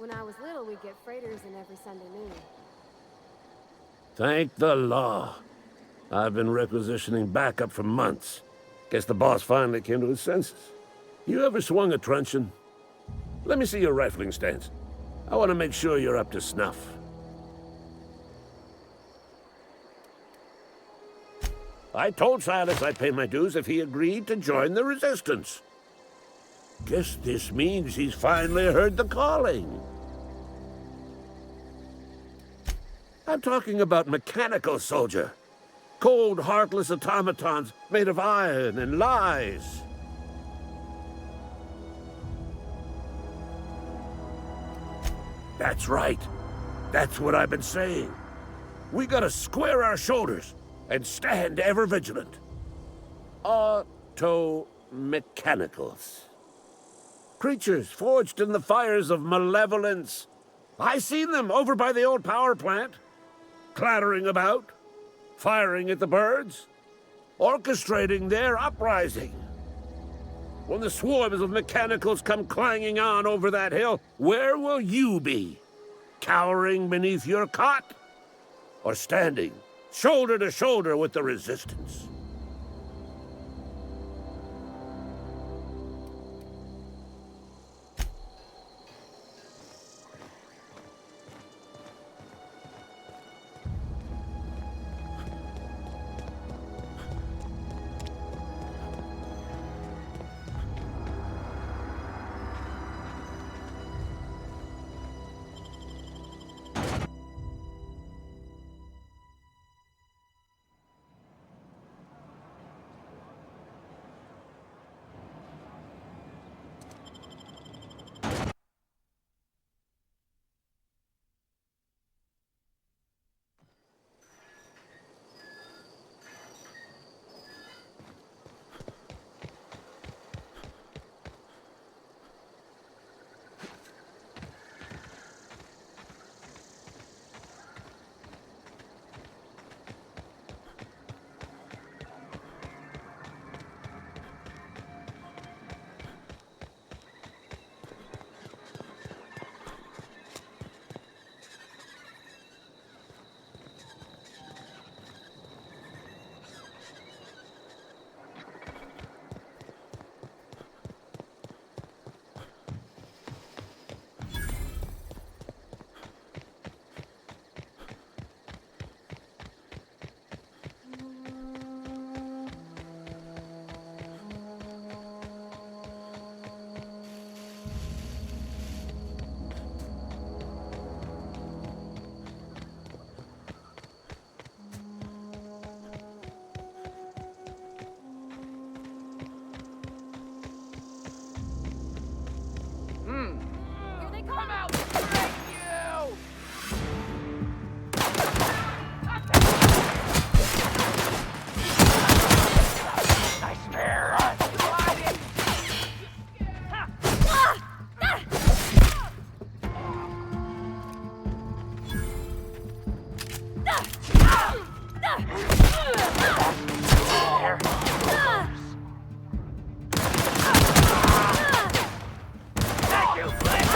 When I was little, we'd get freighters in every Sunday noon. Thank the law. I've been requisitioning backup for months. Guess the boss finally came to his senses. You ever swung a truncheon? Let me see your rifling stance. I want to make sure you're up to snuff. I told Silas I'd pay my dues if he agreed to join the Resistance. Guess this means he's finally heard the calling. I'm talking about mechanical soldier. Cold, heartless automatons made of iron and lies. That's right. That's what I've been saying. We gotta square our shoulders and stand ever vigilant. Auto-mechanicals. Creatures forged in the fires of malevolence. I seen them over by the old power plant, clattering about, firing at the birds, orchestrating their uprising. When the swarms of mechanicals come clanging on over that hill, where will you be? Cowering beneath your cot? Or standing shoulder to shoulder with the Resistance? Here they come out! Break you! Nice spear! Thank you, Blake!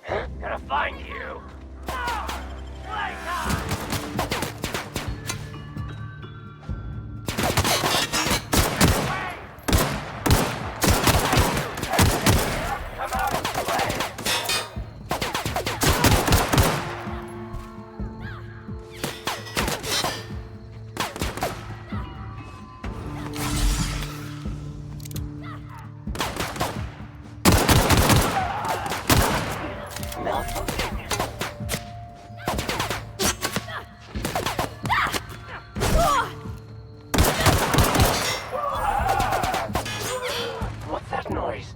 Gonna find you. Playtime. Come out and play. What's that noise?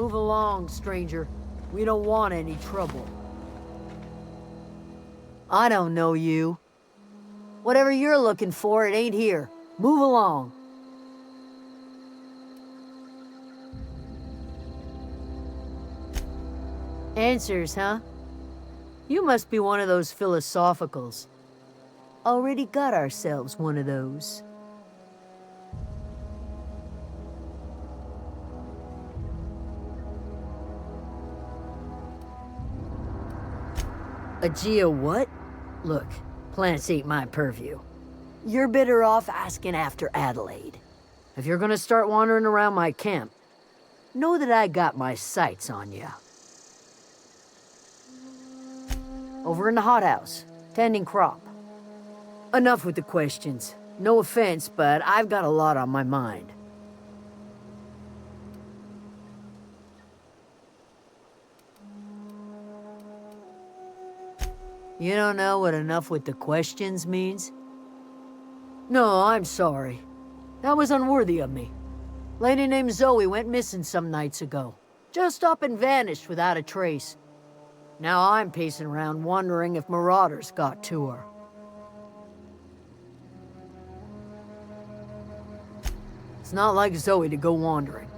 Move along, stranger. We don't want any trouble. I don't know you. Whatever you're looking for, it ain't here. Move along. Answers, huh? You must be one of those philosophicals. Already got ourselves one of those. A geo what? Look, plants ain't my purview. You're better off asking after Adelaide. If you're gonna start wandering around my camp, know that I got my sights on you. Over in the hothouse, tending crop. Enough with the questions. No offense, but I've got a lot on my mind. You don't know what enough with the questions means? No, I'm sorry. That was unworthy of me. Lady named Zoe went missing some nights ago. Just up and vanished without a trace. Now I'm pacing around wondering if marauders got to her. It's not like Zoe to go wandering.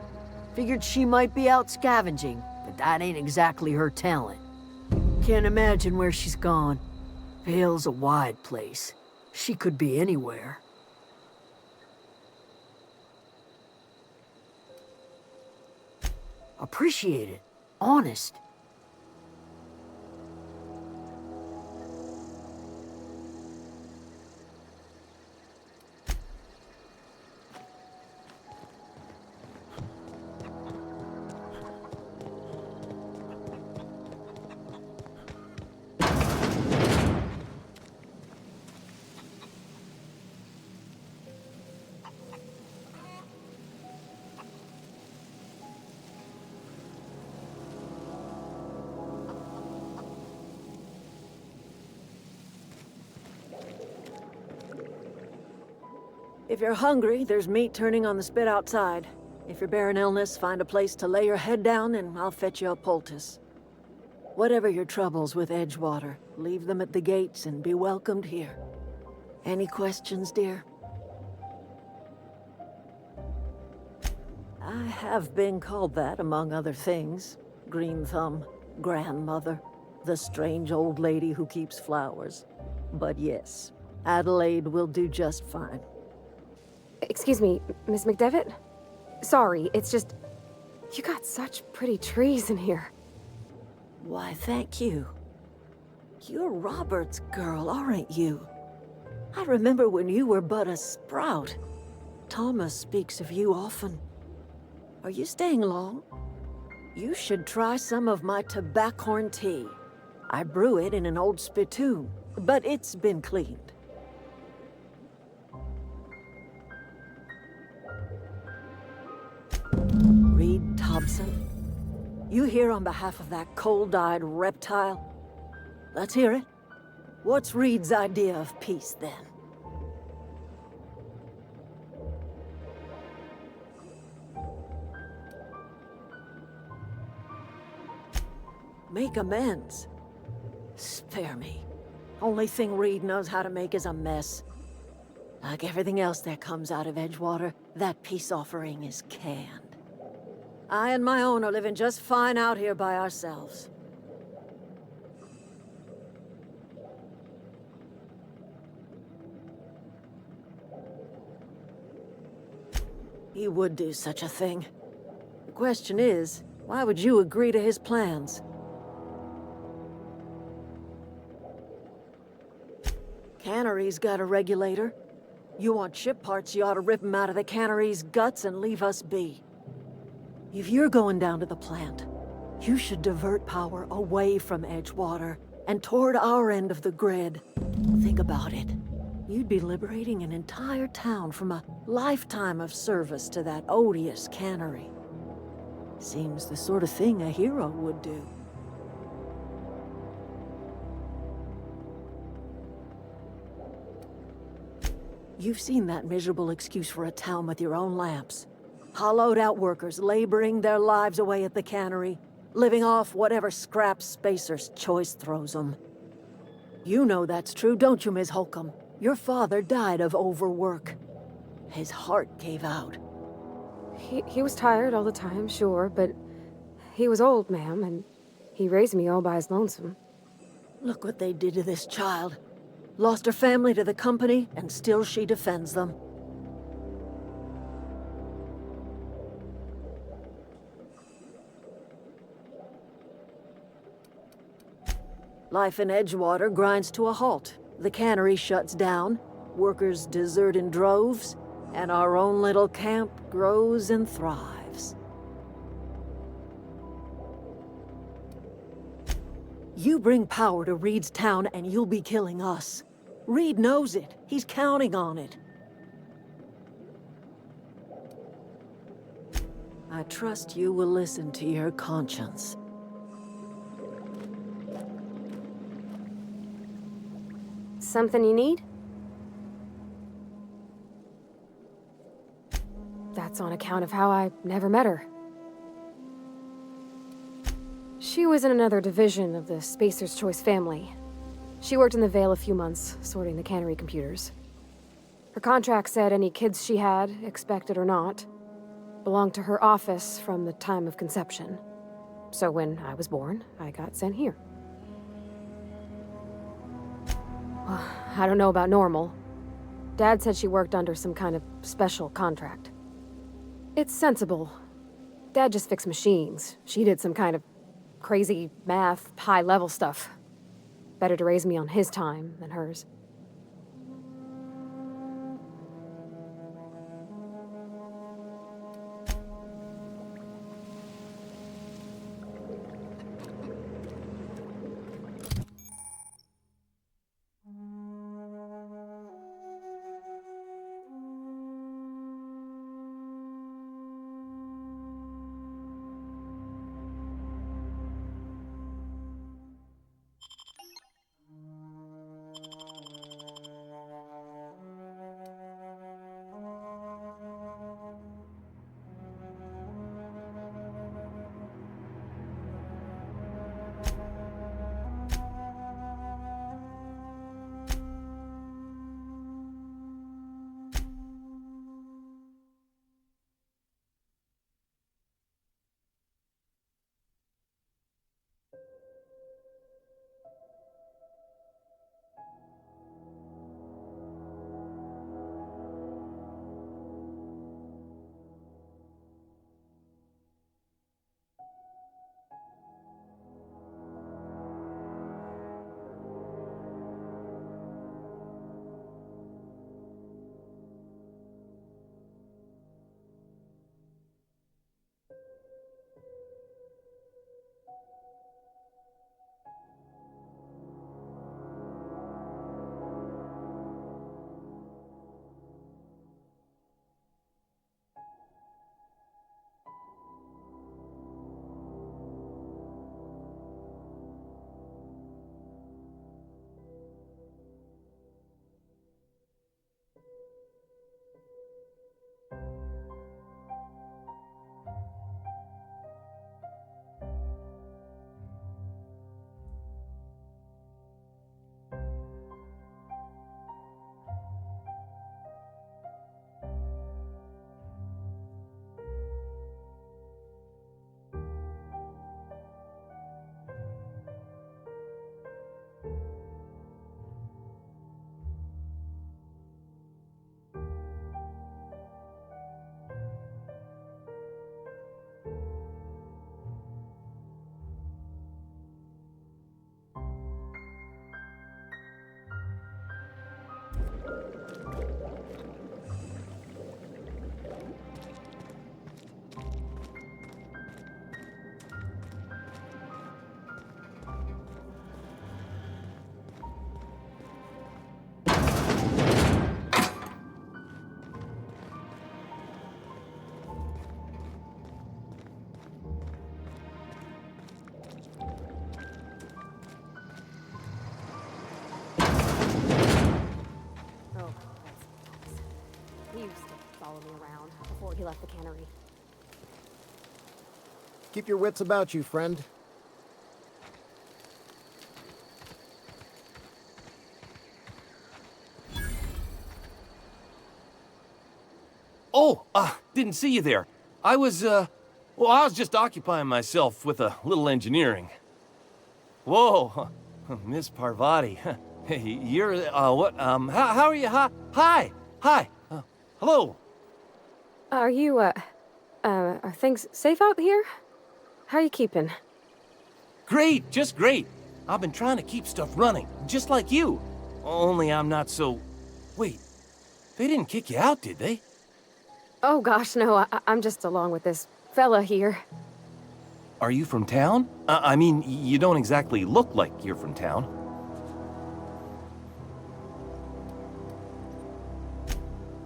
Figured she might be out scavenging, but that ain't exactly her talent. Can't imagine where she's gone. Vale's a wide place. She could be anywhere. Appreciate it. Honest. If you're hungry, there's meat turning on the spit outside. If you're bearing illness, find a place to lay your head down and I'll fetch you a poultice. Whatever your troubles with Edgewater, leave them at the gates and be welcomed here. Any questions, dear? I have been called that, among other things. Green Thumb, grandmother, the strange old lady who keeps flowers. But yes, Adelaide will do just fine. Excuse me, Miss McDevitt? Sorry, it's just... You got such pretty trees in here. Why, thank you. You're Robert's girl, aren't you? I remember when you were but a sprout. Thomas speaks of you often. Are you staying long? You should try some of my tobaccorn tea. I brew it in an old spittoon, but it's been cleaned. Reed Thompson? You here on behalf of that cold-eyed reptile? Let's hear it. What's Reed's idea of peace, then? Make amends? Spare me. Only thing Reed knows how to make is a mess. Like everything else that comes out of Edgewater, that peace offering is canned. I and my own are living just fine out here by ourselves. He would do such a thing. The question is, why would you agree to his plans? Cannery's got a regulator. You want ship parts, you ought to rip them out of the cannery's guts and leave us be. If you're going down to the plant, you should divert power away from Edgewater and toward our end of the grid. Think about it. You'd be liberating an entire town from a lifetime of service to that odious cannery. Seems the sort of thing a hero would do. You've seen that miserable excuse for a town with your own lamps. Hollowed out workers laboring their lives away at the cannery, living off whatever scrap Spacer's Choice throws them. You know that's true, don't you, Ms. Holcomb? Your father died of overwork. His heart gave out. He was tired all the time, sure, but he was old, ma'am, and he raised me all by his lonesome. Look what they did to this child. Lost her family to the company, and still she defends them. Life in Edgewater grinds to a halt. The cannery shuts down, workers desert in droves, and our own little camp grows and thrives. You bring power to Reed's town and you'll be killing us. Reed knows it. He's counting on it. I trust you will listen to your conscience. Something you need? That's on account of how I never met her. She was in another division of the Spacer's Choice family. She worked in the Vale a few months, sorting the cannery computers. Her contract said any kids she had, expected or not, belonged to her office from the time of conception. So when I was born, I got sent here. Well, I don't know about normal. Dad said she worked under some kind of special contract. It's sensible. Dad just fixed machines. She did some kind of crazy math, high-level stuff. Better to raise me on his time than hers. He used to follow me around before he left the cannery. Keep your wits about you, friend. Oh, didn't see you there. I was just occupying myself with a little engineering. Whoa, Miss Parvati. Hey, you're, how are you? Hi. Hello. Are you, are things safe out here? How are you keeping? Great, just great. I've been trying to keep stuff running, just like you. Only I'm not so... Wait, they didn't kick you out, did they? Oh gosh, no, I'm just along with this fella here. Are you from town? I mean, you don't exactly look like you're from town.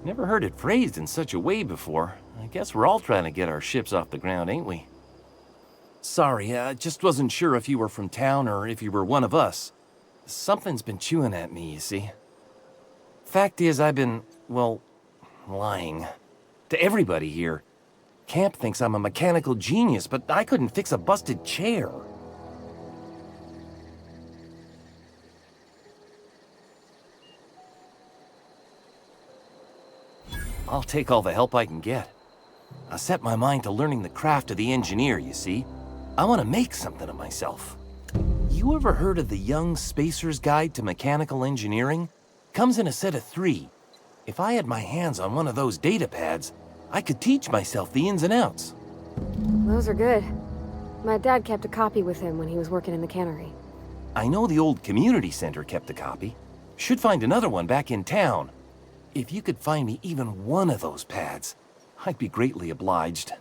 Never heard it phrased in such a way before. I guess we're all trying to get our ships off the ground, ain't we? Sorry, I just wasn't sure if you were from town or if you were one of us. Something's been chewing at me, you see. Fact is, I've been, well, lying. To everybody here. Camp thinks I'm a mechanical genius, but I couldn't fix a busted chair. I'll take all the help I can get. I set my mind to learning the craft of the engineer, you see. I want to make something of myself. You ever heard of the Young Spacer's Guide to Mechanical Engineering? Comes in a set of 3. If I had my hands on one of those data pads, I could teach myself the ins and outs. Those are good. My dad kept a copy with him when he was working in the cannery. I know the old community center kept a copy. Should find another one back in town. If you could find me even one of those pads, I'd be greatly obliged.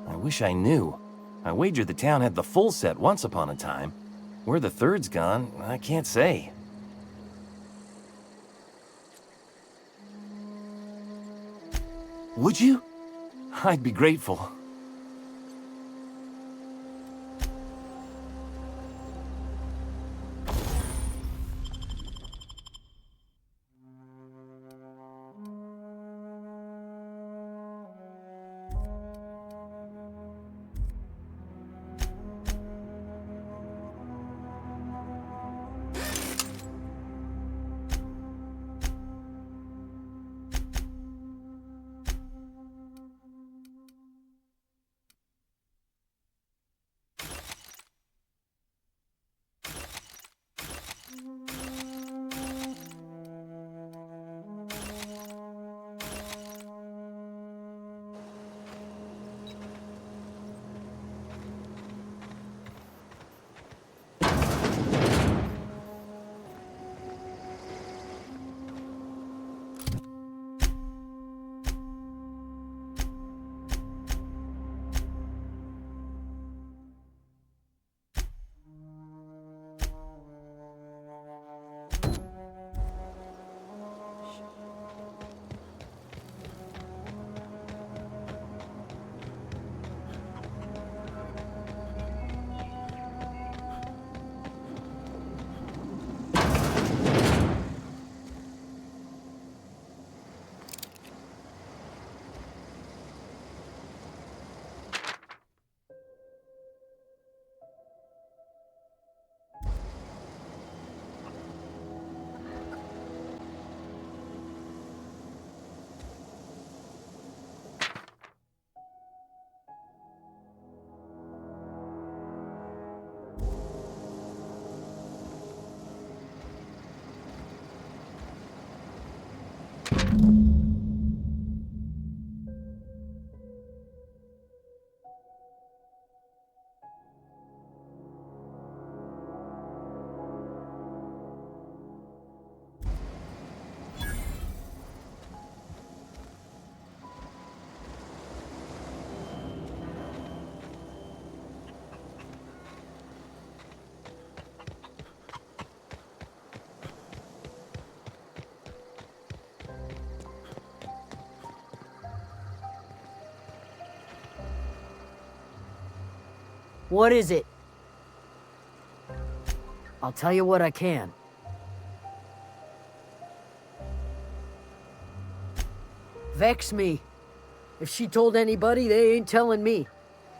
I wish I knew. I wagered the town had the full set once upon a time. Where the third's gone, I can't say. Would you? I'd be grateful. What is it? I'll tell you what I can. vex me. If she told anybody, they ain't telling me.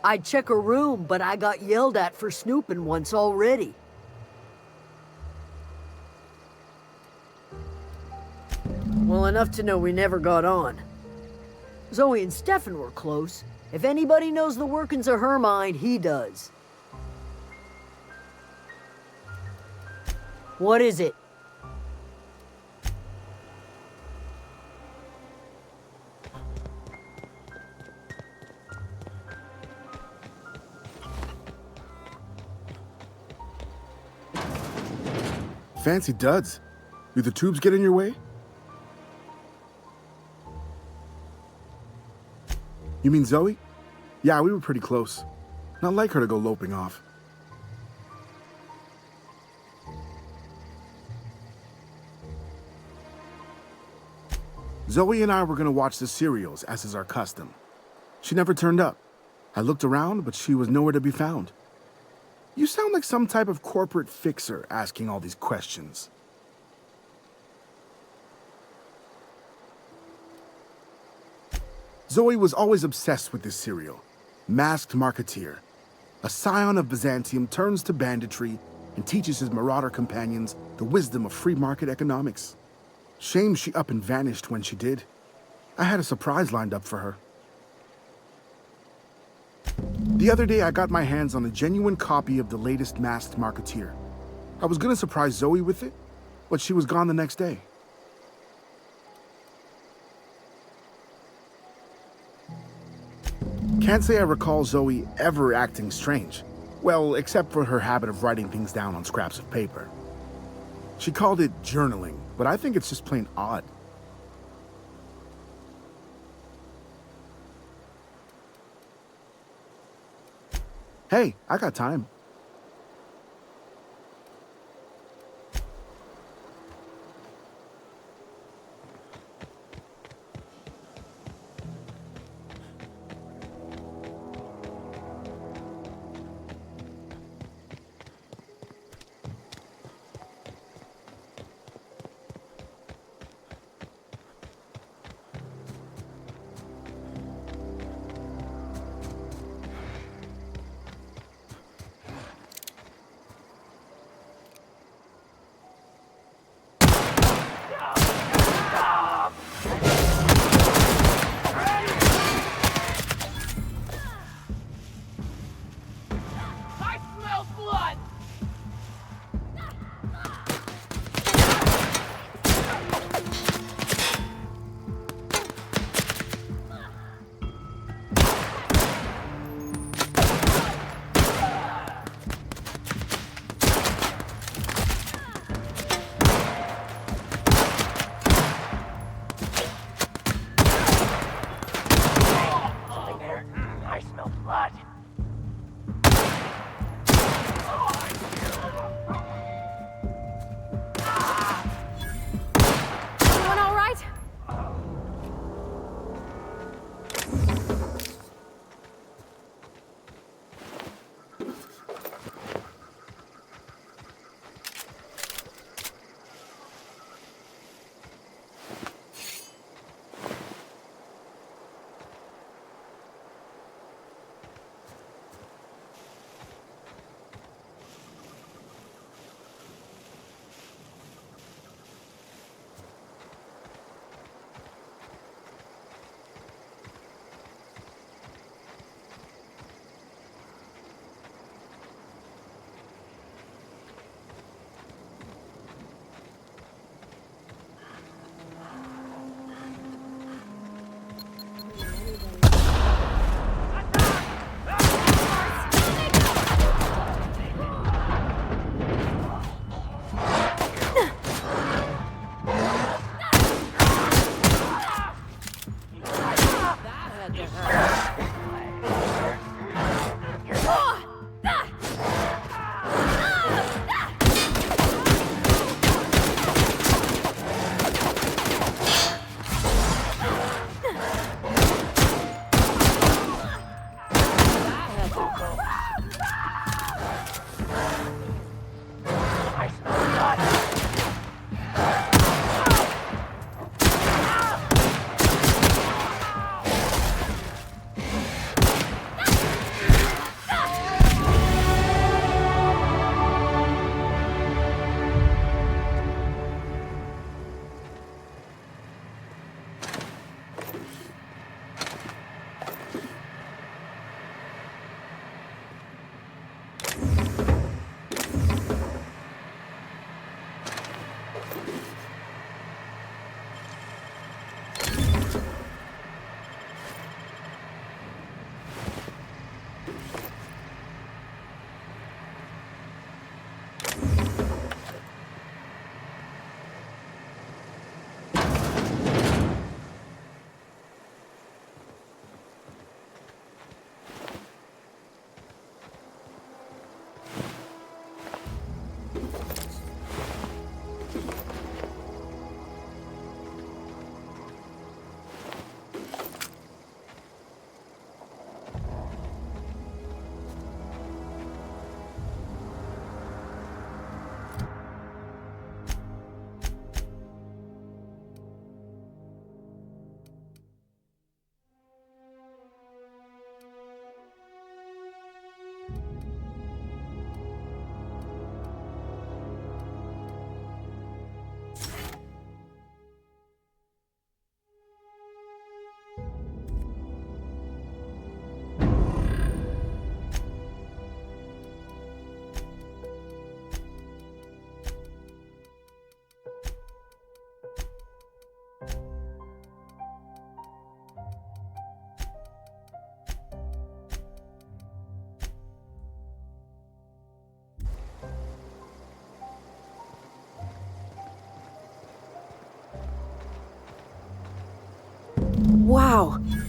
I'd check her room, but I got yelled at for snooping once already. Well, enough to know we never got on. Zoe and Stefan were close. If anybody knows the workings of her mind, he does. What is it? Fancy duds. Do the tubes get in your way? You mean Zoe? Yeah, we were pretty close. Not like her to go loping off. Zoe and I were gonna watch the serials, as is our custom. She never turned up. I looked around, but she was nowhere to be found. You sound like some type of corporate fixer asking all these questions. Zoe was always obsessed with this serial. Masked Marketeer. A scion of Byzantium turns to banditry and teaches his marauder companions the wisdom of free market economics. Shame she up and vanished when she did. I had a surprise lined up for her. The other day, I got my hands on a genuine copy of the latest Masked Marketeer. I was gonna surprise Zoe with it, but she was gone the next day. Can't say I recall Zoe ever acting strange. Well, except for her habit of writing things down on scraps of paper. She called it journaling, but I think it's just plain odd. Hey, I got time. I smell blood! Something there. I smell blood. Everyone all right?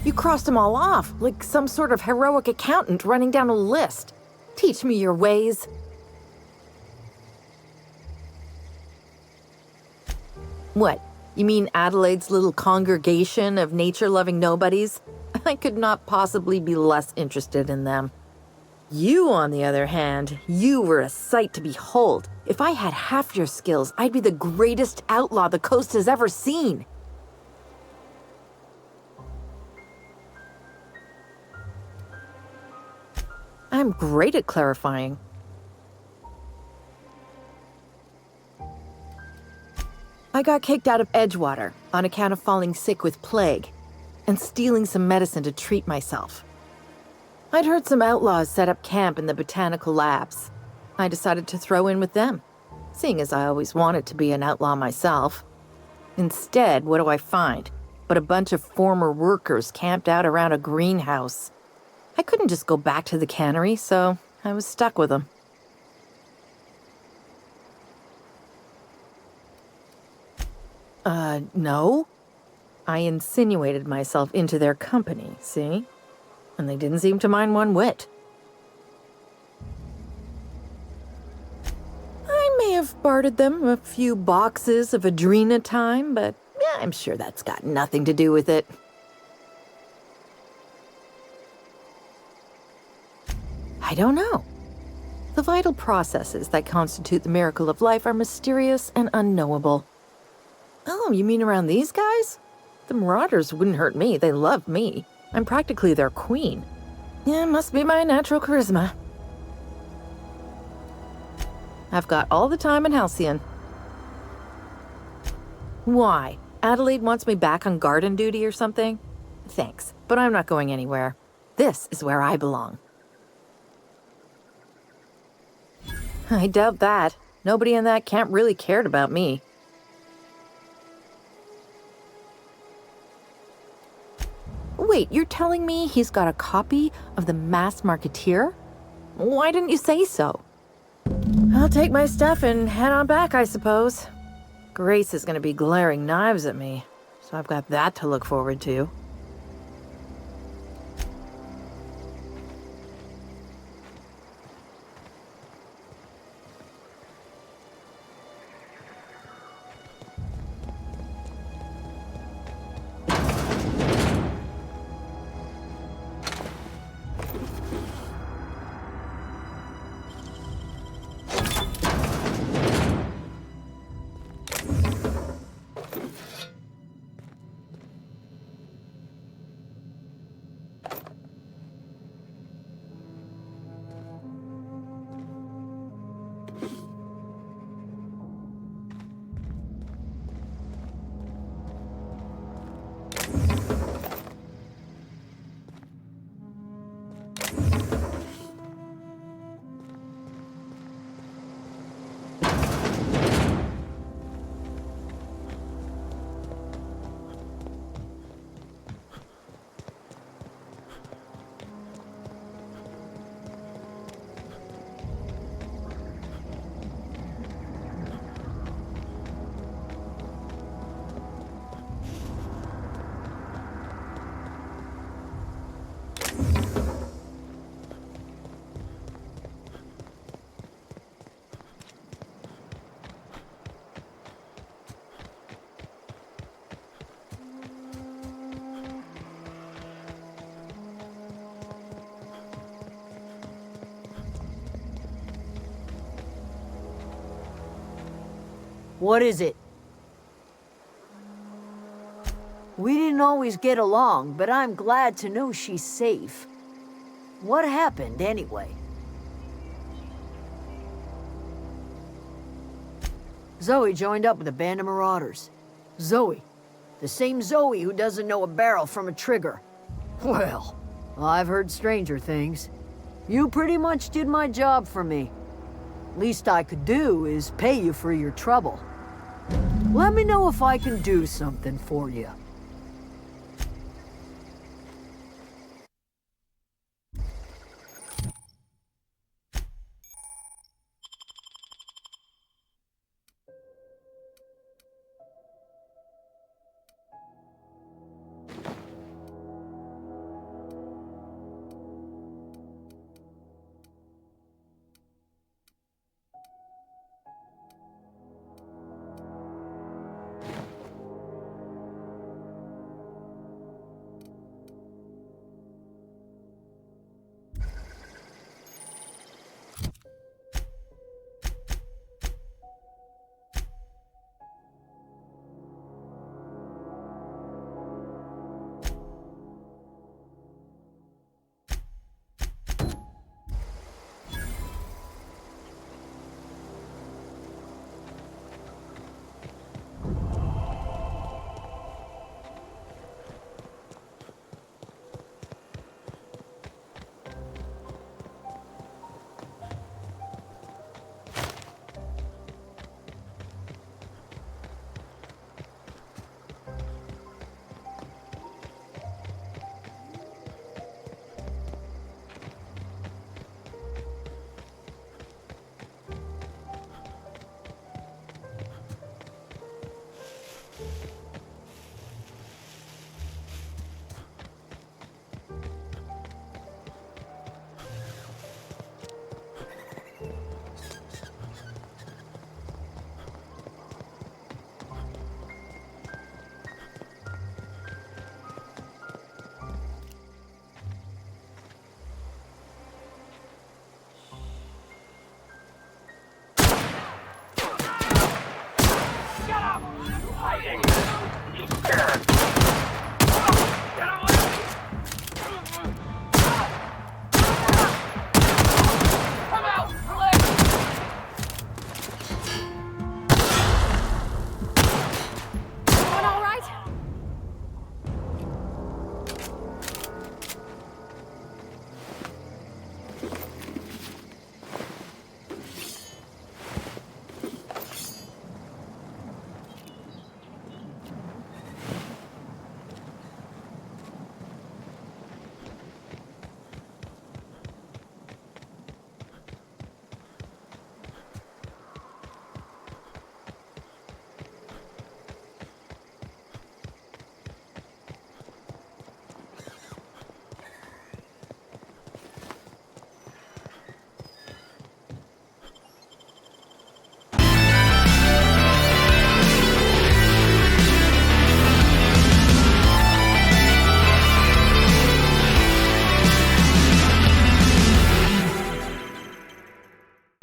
You crossed them all off, like some sort of heroic accountant running down a list. Teach me your ways. What? You mean Adelaide's little congregation of nature-loving nobodies? I could not possibly be less interested in them. You, on the other hand, you were a sight to behold. If I had half your skills, I'd be the greatest outlaw the coast has ever seen. I'm great at clarifying. I got kicked out of Edgewater on account of falling sick with plague and stealing some medicine to treat myself. I'd heard some outlaws set up camp in the botanical labs. I decided to throw in with them, seeing as I always wanted to be an outlaw myself. Instead, what do I find? But a bunch of former workers camped out around a greenhouse. I couldn't just go back to the cannery, so I was stuck with them. No. I insinuated myself into their company, see? And they didn't seem to mind one whit. I may have bartered them a few boxes of Adrena time, but yeah, I'm sure that's got nothing to do with it. I don't know. The vital processes that constitute the miracle of life are mysterious and unknowable. Oh, you mean around these guys? The Marauders wouldn't hurt me. They love me. I'm practically their queen. Yeah, must be my natural charisma. I've got all the time in Halcyon. Why? Adelaide wants me back on garden duty or something? Thanks, but I'm not going anywhere. This is where I belong. I doubt that. Nobody in that camp really cared about me. Wait, you're telling me he's got a copy of the Masked Marketeer? Why didn't you say so? I'll take my stuff and head on back, I suppose. Grace is going to be glaring knives at me, so I've got that to look forward to. What is it? We didn't always get along, but I'm glad to know she's safe. What happened, anyway? Zoe joined up with a band of marauders. Zoe. The same Zoe who doesn't know a barrel from a trigger. Well, I've heard stranger things. You pretty much did my job for me. Least I could do is pay you for your trouble. Let me know if I can do something for you.